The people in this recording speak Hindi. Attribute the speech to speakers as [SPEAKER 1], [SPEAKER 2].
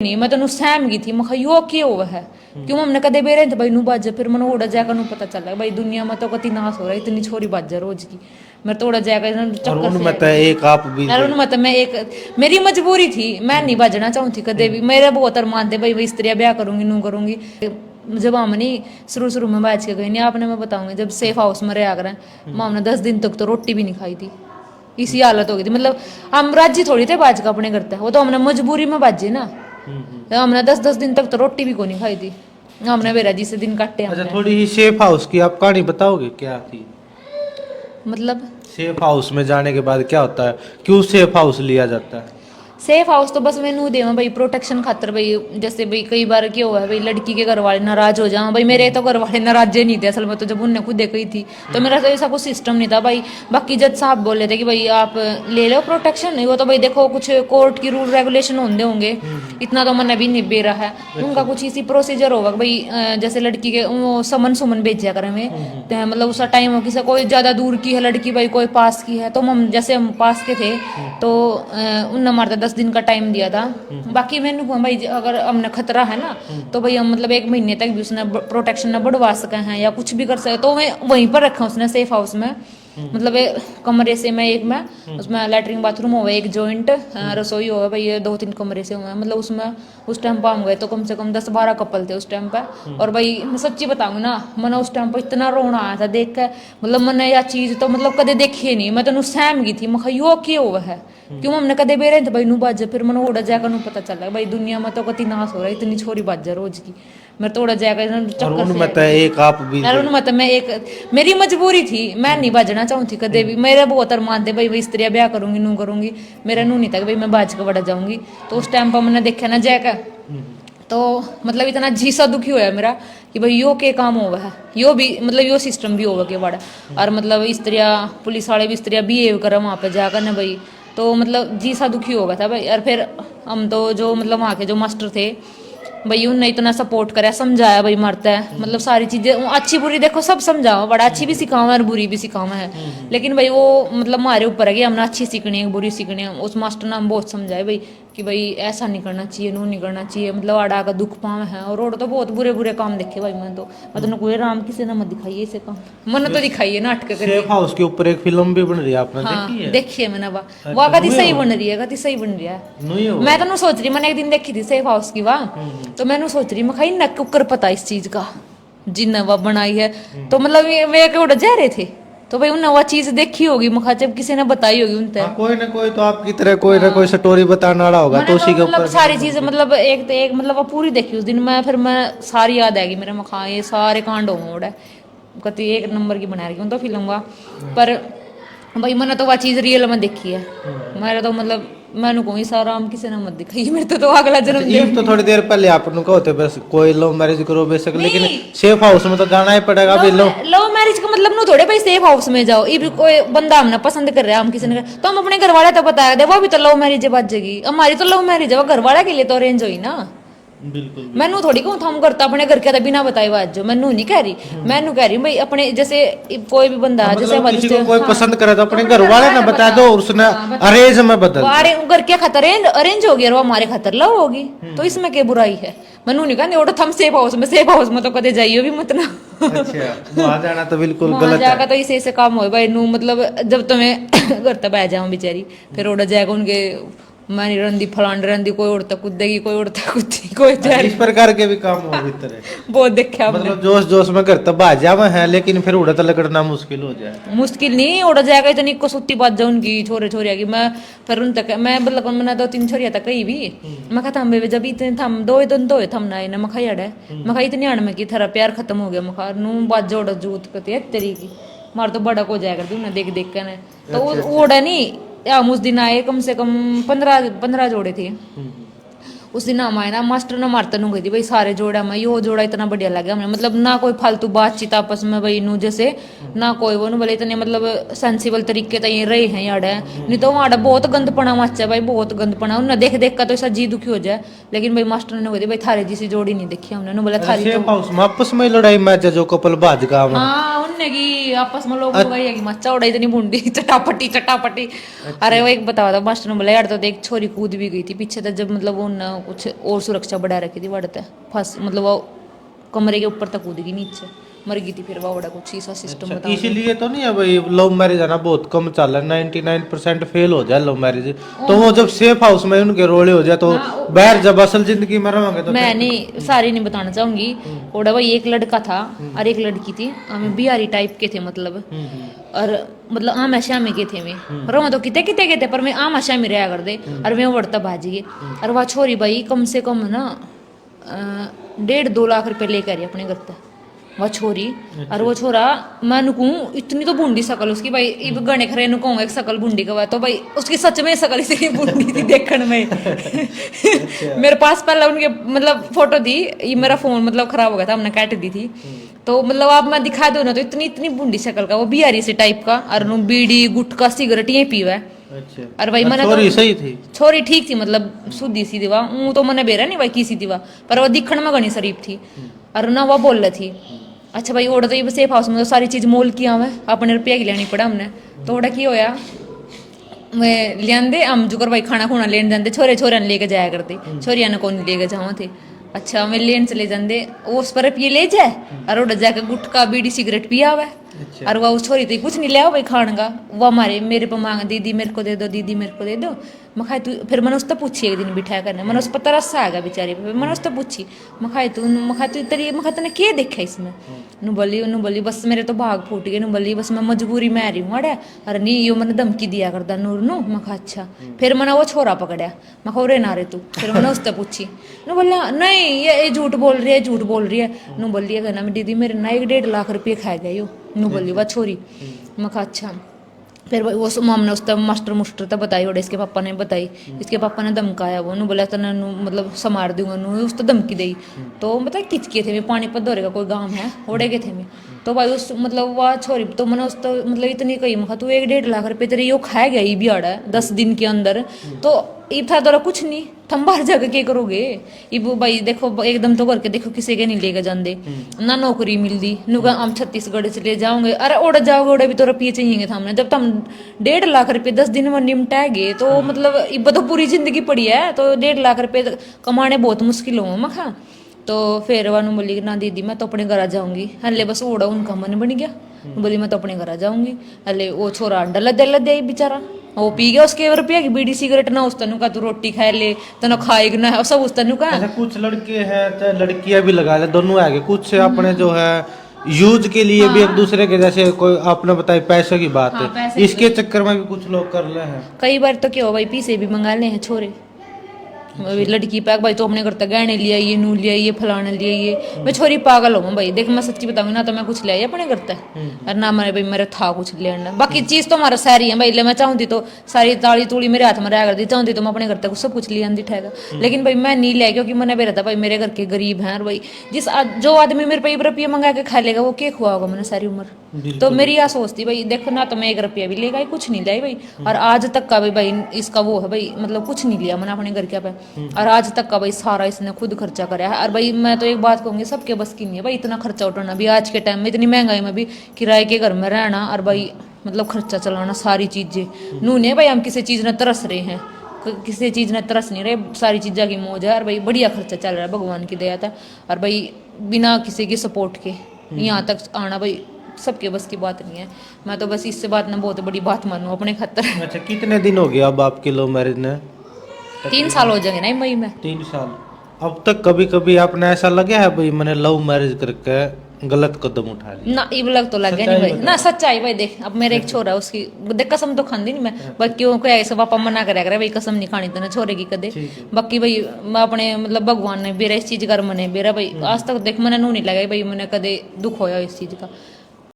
[SPEAKER 1] नहीं मैं तेन सहम गई थी मैं यो क्या हुआ है क्यों हमने कदे बेरे थे भाई नू बाज फिर मैंने ओड़ा जाकर नू पता चला भाई दुनिया में तो कति नाश हो रहा है इतनी छोरी बाजा रोज की मैं तो ओड़ा जाकर चक्कर से
[SPEAKER 2] मत एक आप भी
[SPEAKER 1] मत मैं एक मेरी मजबूरी थी मैं नहीं बाजना चाहूँ थी कदे भी मेरे बहुत अरमान थे भाई स्त्रियाँ ब्याह करूंगी नू करूंगी जब हमने शुरू में बाज के गई नहीं आपने मैं बताऊंगी जब सेफ हाउस में रहा करें हमने 10 दिन तक तो रोटी भी नहीं खाई थी इसी हालत हो गई थी मतलब हम राज्य थोड़ी थे बाज का अपने करते वो तो हमने मजबूरी में बाजे ना हमने 10 दिन तक तो रोटी भी को नहीं खाई थी हमने बेरा जी से दिन काटे
[SPEAKER 2] अच्छा थोड़ी ही सेफ हाउस की आप कहानी बताओगे क्या थी
[SPEAKER 1] मतलब
[SPEAKER 2] सेफ हाउस में जाने के बाद क्या होता है क्यों सेफ हाउस लिया जाता है
[SPEAKER 1] सेफ हाउस तो बस मैनू देवा भाई प्रोटेक्शन खातर भाई जैसे भाई कई बार क्या हुआ है भाई लड़की के घर वाले नाराज हो जाओ भाई मेरे तो घर वाले नाराज नहीं थे असल में तो जब उनने खुद कही थी तो मेरा तो ऐसा कुछ सिस्टम नहीं था भाई बाकी जज साहब बोले थे कि भाई आप ले लो प्रोटेक्शन वो तो भाई देखो कुछ कोर्ट की रूल रेगुलेशन होंगे इतना तो मैंने भी नहीं बे रहा है उनका कुछ इसी प्रोसीजर होगा भाई जैसे लड़की के समन सुमन भेजा करें में मतलब उसका टाइम हो किसी कोई ज्यादा दूर की है लड़की भाई कोई पास की है तो हम जैसे हम पास के थे तो उन मारता 10 दिन का टाइम दिया था बाकी मैंने भाई अगर हमने खतरा है ना तो भाई हम मतलब 1 महीने तक भी उसने प्रोटेक्शन न बढ़वा सके हैं या कुछ भी कर सके तो मैं वहीं पर रखा उसने सेफ हाउस में मतलब कमरे से मैं एक में उसमें लैटरिन बाथरूम हो एक जॉइंट रसोई हो भाई ये 2-3 कमरे से हुए मतलब उसमें उस टाइम पर हम गए तो कम से कम 10-12 कपल थे उस टाइम पे और भाई मैं सच्ची बताऊंगी ना मैंने उस टाइम पर इतना रोना आया था देख कर मतलब मैंने यह चीज तो मतलब कदे देखी नहीं मैं तेन सहम गई थी मैं यो क्या हुआ है क्यों हमने कदे बेरे थे भाई नू बाजा फिर मैंने ओड़ा जाकर पता चला भाई दुनिया में तो कति नाश हो रहा है इतनी छोरी बाजा रोज की मैं तो ओड़ा जाकर चक्कर से
[SPEAKER 2] एक आप भी
[SPEAKER 1] मैं एक मेरी मजबूरी थी मैं नहीं बाजना चाहूँ थी कदे भी मेरे बहुत अरमान थे भाई स्त्रियाँ ब्याह करूंगी नू करूंगी मेरा नू नहीं था भाई मैं बाज के बड़ा जाऊंगी तो उस टाइम पर मैंने देखा ना जाकर तो मतलब इतना जी सा दुखी होया मेरा कि भाई यो के काम होगा है यो भी मतलब यो सिस्टम भी होगा के बड़ा और मतलब स्त्रियाँ पुलिस वाले भी स्त्रियाँ बिहेव करा वहाँ पे जाकर ना भाई तो मतलब जी सा दुखी होगा था भाई और फिर हम तो जो मतलब वहाँ के जो मास्टर थे भाई उनने इतना सपोर्ट करा समझाया भाई मरता है मतलब सारी चीजें अच्छी बुरी देखो सब समझाओ बड़ा अच्छी भी सिखावा और बुरी भी सिखावा है लेकिन भाई वो मतलब हमारे ऊपर है कि हमने अच्छी सीखनी है बुरी सीखनी है उस मास्टर ने हम बहुत समझाए भाई कि भाई ऐसा नहीं करना चाहिए नू नहीं करना चाहिए मतलब आड़ा का दुख पाव है और रोड तो बहुत बुरे बुरे काम देखे भाई मैं तो कोई राम किसी ने मत दिखाइए इसे काम मैंने तो दिखाइए नाटक करके
[SPEAKER 2] सेफ हाउस के ऊपर एक फिल्म भी बन रही है आपने
[SPEAKER 1] देखी है देखिए मैंने वाह कति सही बन रही है कति सही बन रही है मैं तो सोच रही मैंने एक दिन देखी थी सेफ हाउस की वाह तो मैंने सोच रही मैं खाई नक कुकर पता इस चीज का जिन्ना वह बनाई है तो मतलब वे के उड़ जा रहे थे तो भाई उन्हें वह चीज देखी होगी मुखा जब किसी ने बताई होगी उनसे
[SPEAKER 2] कोई ना कोई तो आपकी तरह कोई ना कोई स्टोरी बताने वाला होगा तो उसी के ऊपर
[SPEAKER 1] सारी चीजें मतलब एक मतलब वो पूरी देखी उस दिन मैं फिर मैं सारी याद आएगी मेरे मखा ये सारे कांड होंगे कति 1 नंबर की बना रही हूँ तो फिल्म हुआ पर भाई मैंने तो वह चीज रियल में देखी है मेरा तो मतलब मैंने कोई सारा आम किसी ने मत दिखाई मेरे तो अगला जन्म
[SPEAKER 2] ये तो थोड़ी देर पहले आपने कहा होते बस कोई लव मैरिज करो बेशक लेकिन सेफ हाउस में तो जाना ही पड़ेगा अभी
[SPEAKER 1] लव मैरिज का मतलब नो थोड़े भाई सेफ हाउस में जाओ ये कोई बंदा हमने पसंद कर रहा है हम किसी ने तो हम अपने घर वाले तो बताया दे वो भी तो लव मैरिज बाजेगी हमारी तो लव मैरिज है वो घर वाले के लिए तो अरेंज हुई ना
[SPEAKER 2] बिल्कुल
[SPEAKER 1] मैनू थोड़ी कहूँ हम करता अपने घर के बिना बताए बात जो मैनू नहीं कह रही मैनू कह रही भाई अपने जैसे कोई भी बंदा जैसे
[SPEAKER 2] किसी को कोई पसंद करे तो अपने घर वाले ने बता दो उसने अरेंज में बदल
[SPEAKER 1] घर के खतर अरेंज होगी और वो हमारे खतर लव होगी तो इसमें क्या बुराई है मैनू नहीं कहने ओटा थम सेफ हाउस में तो कदे जाइयो भी मत ना
[SPEAKER 2] अच्छा वहां जाना तो बिल्कुल गलत
[SPEAKER 1] जाकर तो इसे काम हो भाई नू मतलब जब तुम्हें घर तक बह जाऊं बेचारी फिर ओड़ा जाएगा उनके मानी रंदी फलांड रंदी कोई उड़ता कूदेगी कोई उड़ता कूदेगी कोई
[SPEAKER 2] इस प्रकार के भी काम हो भीतर
[SPEAKER 1] बहुत देखा
[SPEAKER 2] मतलब जोश जोश में करता बाजा में है लेकिन फिर उड़ता लगना मुश्किल हो जाए
[SPEAKER 1] मुश्किल नहीं उड़ जाएगा इतनी को सुत्ती बात जाओ उनकी छोरे छोरिया की मैं फिर उन तक मैं मतलब मैंने 2-3 छोरिया तक कही भी मैं कहा थम जब इतने थम 2 दिन तो थम ना मैं खाई अड़े मैं खाई इतनी अड़ में की थरा प्यार खत्म हो गया मैं नू बाजा उड़ जूत करती है तेरी की मार तो बड़ा को जाएगा तू ना देख देख कर तो उड़ा नहीं उस दिन आए कम से कम 15 जोड़े थे उस दिन हम आए ना मास्टर ने मारता नू गई थी भाई सारे जोड़ा में यो जोड़ा इतना बढ़िया लगा हमें मतलब ना कोई फालतू बातचीत आपस में भाई नू जैसे ना कोई वो बोले इतने मतलब सेंसिबल तरीके तो ये रहे हैं यार नहीं तो वहाँ बहुत गंदपना मचा भाई बहुत गंदपना उन्हें देख देख कर तो ऐसा जी दुखी हो जाए लेकिन भाई मास्टर ने भाई थारे जैसी जोड़ी नहीं देखी हमने बोला थारी
[SPEAKER 2] आपस में लड़ाई मैच जो कपल बाज का
[SPEAKER 1] हाँ बुनने की आपस में लोग गई है कि मच्चा उड़ा इतनी बुंडी चटापटी चटापटी। अरे वो एक बतावा था मास्टर ने बोला यार, तो देख छोरी कूद भी गई थी पीछे तक, जब मतलब वो ना कुछ और सुरक्षा बढ़ा रखी थी बढ़ते फंस मतलब वो कमरे के ऊपर तक कूद गई, नीचे मर गई थी। फिर वो बड़ा कुछ ऐसा सिस्टम बता।
[SPEAKER 2] इसीलिए तो नहीं है भाई लव मैरिज है ना बहुत कम चल रहा है, 99% फेल हो जाए लव मैरिज। तो वो जब सेफ हाउस में उनके रोले हो जाए तो बाहर जब असल जिंदगी में रहोगे तो
[SPEAKER 1] मैं नहीं सारी नहीं बताना चाहूंगी। ओड़ा भाई एक लड़का था और एक लड़की थी, हमें बिहारी टाइप के थे मतलब, और मतलब आम शामी के थे मैं रो तो किते किते के थे, पर मैं आम शामी रहा कर दे और मैं बढ़ता भाजी गई। और वह छोरी भाई कम से कम ना 1.5-2 लाख रुपए लेकर आई अपने घर तक वह छोरी। और वो छोरा मैं नुकूं इतनी तो बूंदी शकल उसकी भाई, इब गणे खरे नुकूंगा एक शकल बूंदी का तो भाई उसकी सच में शकल इसलिए बूंदी थी देखने में। मेरे पास पहले उनके मतलब फोटो थी, ये मेरा फोन मतलब खराब हो गया था, हमने काट दी थी। तो मतलब आप मैं दिखा दो ना तो इतनी इतनी बूंदी शकल का, वो बिहारी से टाइप का, और बीड़ी गुटखा सिगरेट ये पीवा है। और भाई मैंने
[SPEAKER 2] छोरी सही थी,
[SPEAKER 1] छोरी ठीक थी मतलब सुधी सी दिवा ऊँ तो मैंने बेरा नहीं भाई किसी दिवा, पर वो दिखण में घनी शरीफ थी और ना वो बोल रही थी। अच्छा भाई ओड़ा तो ये सेफ हाउस में तो सारी चीज मोल किया मैं अपने रुपया की लेनी पड़ा हमने। तो ओड़ा की होया मैं लियांदे हम जुकर भाई खाना खुना लेन जाते, छोरे छोरे ने लेके जाया करते, छोरिया ने कौन लेके जाओ थे। अच्छा मैं लेन चले जाते उस पर रुपये ले जाए और उड़ा जाकर गुटखा बीड़ी सिगरेट पिया हुआ है। और वह उस छोरी तो कुछ नहीं लिया भाई खाने का, वो हमारे मेरे पे मांग दीदी मेरे को दे दो, दीदी मेरे को दे दो। मैं खाई तू फिर मैंने उससे पूछी एक दिन बिठाया करने, मैंने उस पर तरस आ गया बेचारी पे, मैंने उससे पूछी मैं खाई तू तेरी मैं तूने क्या देखा इसमें। नु बोली बस मेरे तो भाग फूट गए, नु बोली बस मैं मजबूरी में आ रही हूँ अड़े। अरे नहीं यो मैंने धमकी दिया करता नूर नु। मैं कहा अच्छा। फिर मैंने वो छोरा पकड़या, मैं कहा रे ना रे तू। फिर मैंने उससे पूछी, नु बोला नहीं ये झूठ बोल रही है झूठ बोल रही है। नु बोली है ना दीदी मेरे ना 1.5 लाख रुपये खा गया यो। नु बोली वह छोरी। मैं कहा अच्छा। फिर वो मम ने उसका मास्टर मुस्टर तक बताई और इसके पापा ने बताई, इसके पापा ने धमकाया वो नु बोला तने मतलब समार दूंगा नु उस तो धमकी दी। तो मतलब किचके थे मैं पानी पर दौरे का कोई गांव है ओड़े के थे मैं। तो भाई उस मतलब वह छोरी तो मैंने उस तो मतलब इतनी कही मैं तू 1.5 लाख रुपये तेरे यो खाया गया ये भी आड़ा 10 दिन के अंदर। तो ये था दौरा कुछ नहीं थम बाहर जाके क्या करोगे। इब भाई देखो एकदम तो करके देखो किसी के नहीं लेके जाते ना नौकरी मिलती नुका हम छत्तीसगढ़ से ले जाओगे अरे उड़ जाओगे उड़े भी तो रुपये चाहिए हमने जब तुम 1.5 लाख रुपये 10 दिन में निपटा गए तो मतलब इब तो पूरी जिंदगी पड़ी है तो 1.5 लाख रुपये कमाने बहुत मुश्किल हो मखा। तो फिर वानू बोली ना दीदी मैं तो अपने घर आ जाऊंगी हले बस ओड़ा उनका मन बन गया। बोली मैं तो अपने घर आ जाऊंगी हले वो छोरा अंडा लदे लदे बेचारा वो पी गया उसके रुपया की बीड़ी सिगरेट ना उस तनु का तू रोटी खाए ले तनु खाएगा ना सब उस तनु का।
[SPEAKER 2] ऐसा कुछ लड़के हैं चाहे लड़कियां भी लगा ले दोनों आगे कुछ अपने जो है यूज के लिए भी एक दूसरे के जैसे कोई आपने बताई पैसे की बात है इसके चक्कर में भी कुछ लोग कर रहे हैं।
[SPEAKER 1] कई बार तो क्या हो भाई पीछे भी मंगा ले हैं छोरे लड़की पैक भाई तो अपने घर तक गहने लिया ये नू लिया ये फलाना लिया ये मैं छोरी पागल हूँ भाई देख मैं सच्ची बताऊंगी ना तो मैं कुछ लिया अपने घर तक और ना मैंने भाई मेरा था कुछ लेना बाकी चीज तो हमारा सारी है भाई मैं चाहती तो सारी ताली तूड़ी मेरे हाथ में रहा करती चाहती तो मैं अपने घर तक सब कुछ ले आंदी ठेगा लेकिन भाई मैं नहीं लिया क्योंकि मैंने बेरा था भाई मेरे घर के गरीब हैं और भाई जो आदमी मेरे पे 1 रुपया मंगा के खा लेगा वो क्या खुआ होगा मैंने सारी उम्र। तो मेरी यह सोचती भाई देखो ना तो मैं 1 रुपया भी लेगा कुछ नहीं लिया भाई और आज तक का भाई इसका वो है भाई मतलब कुछ नहीं लिया मैंने अपने घर के पे और आज तक का भाई सारा इसने खुद खर्चा करा है। और भाई मैं तो एक बात कहूंगी सबके बस की नहीं है भाई इतना खर्चा उठाना भी आज के टाइम में इतनी महंगाई में भी किराए के घर में रहना और भाई मतलब खर्चा चलाना सारी चीजें नू नहीं भाई हम किसी चीज ने तरस रहे हैं किसी चीज ने तरस नहीं रहे सारी चीज़ों की मौज है और भाई बढ़िया खर्चा चल रहा है भगवान की दया था और भाई बिना किसी की सपोर्ट के यहाँ तक आना भाई सबके बस की बात नहीं है। मैं तो बस इससे बात ना बहुत बड़ी बात मानूं अपने खातर।
[SPEAKER 2] अच्छा कितने दिन हो गया अब आपकी लव मैरिज ने?
[SPEAKER 1] 3 साल हो जाएंगे ना मई में।
[SPEAKER 2] 3 साल। अब तक कभी कभी आपने ऐसा लगा है भाई मैंने लव मैरिज करके गलत कदम उठा लिया?
[SPEAKER 1] ना ये लग तो लगे नहीं भाई ना सच्चाई भाई देख अब मेरे एक छोरा उसकी देख कसम तो खाती नहीं मैं बाकी क्यों कोई ऐसा पापा मना करे भाई कसम नहीं खानी तो छोरे की कदे बाकी भाई मैं अपने मतलब भगवान ने बेरा इस चीज का मने बेरा भाई आज तक देख मैंने नू नहीं लगा भाई मैंने कदे दुख होया इस चीज का